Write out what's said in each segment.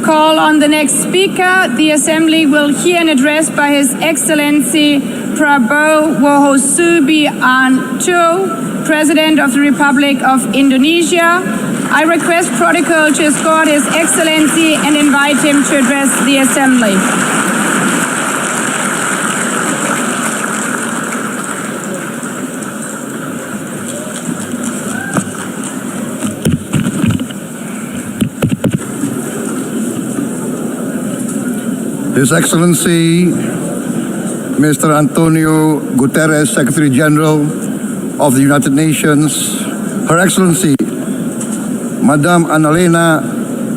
call on the next speaker, the Assembly will hear an address by His Excellency Prabowo Subianto, President of the Republic of Indonesia. I request protocol to escort His Excellency and invite him to address the Assembly. His Excellency, Mr. Antonio Guterres, Secretary General of the United Nations, Her Excellency, Madame Annalena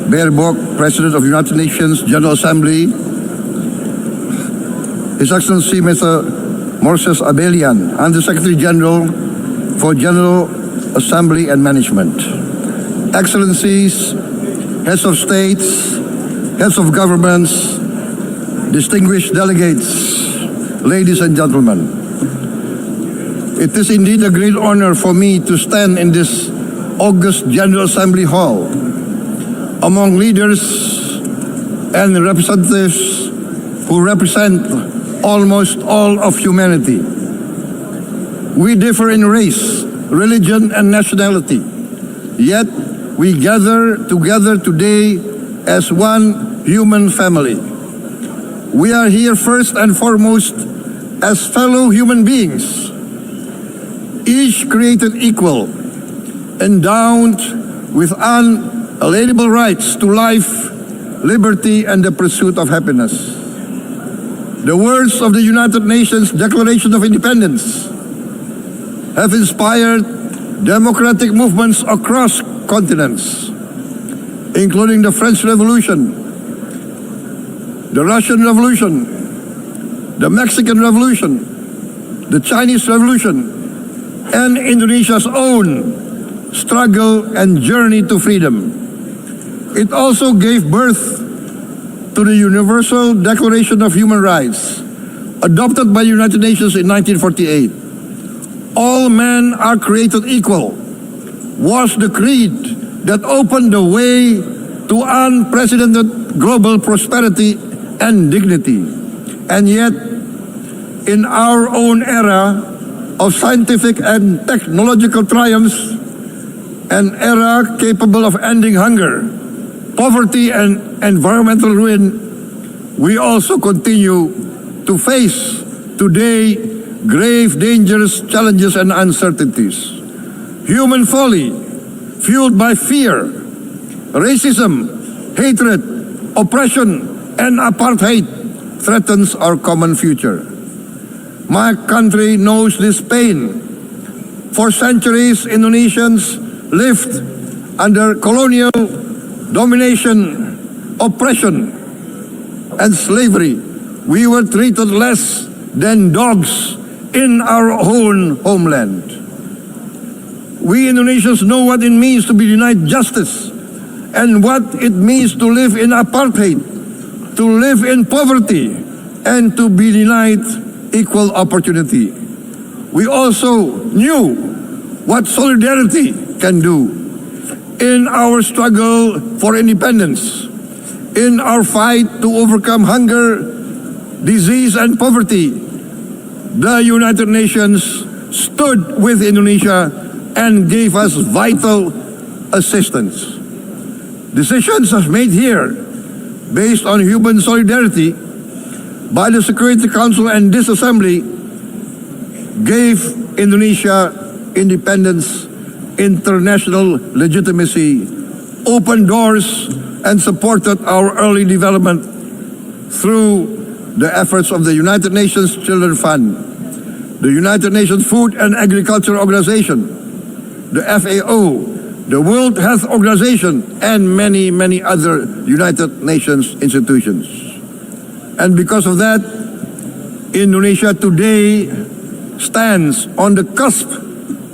Baerbock, President of the United Nations General Assembly, His Excellency, Mr. Moses Abelian, Under-Secretary General for General Assembly and Management, Excellencies, Heads of States, Heads of Governments, distinguished delegates, ladies and gentlemen. It is indeed a great honor for me to stand in this august General Assembly Hall among leaders and representatives who represent almost all of humanity. We differ in race, religion, and nationality, yet we gather together today as one human family. We are here first and foremost as fellow human beings, each created equal, endowed with unalienable rights to life, liberty, and the pursuit of happiness. The words of the United Nations Declaration of Independence have inspired democratic movements across continents, including the French Revolution, the Russian Revolution, the Mexican Revolution, the Chinese Revolution, and Indonesia's own struggle and journey to freedom. It also gave birth to the Universal Declaration of Human Rights, adopted by the United Nations in 1948. All men are created equal was the creed that opened the way to unprecedented global prosperity and dignity. And yet, in our own era of scientific and technological triumphs, an era capable of ending hunger, poverty, and environmental ruin, we also continue to face today grave dangers, challenges, and uncertainties. Human folly, fueled by fear, racism, hatred, oppression, and apartheid threatens our common future. My country knows this pain. For centuries, Indonesians lived under colonial domination, oppression, and slavery. We were treated less than dogs in our own homeland. We Indonesians know what it means to be denied justice and what it means to live in apartheid, to live in poverty, and to be denied equal opportunity. We also knew what solidarity can do in our struggle for independence, in our fight to overcome hunger, disease, and poverty. The United Nations stood with Indonesia and gave us vital assistance. Decisions are made here based on human solidarity by the Security Council, and this assembly gave Indonesia independence, international legitimacy, opened doors, and supported our early development through the efforts of the United Nations Children's Fund, the United Nations Food and Agriculture Organization, the FAO, the World Health Organization, and many, many other United Nations institutions. And because of that, Indonesia today stands on the cusp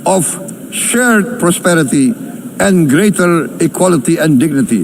of shared prosperity and greater equality and dignity.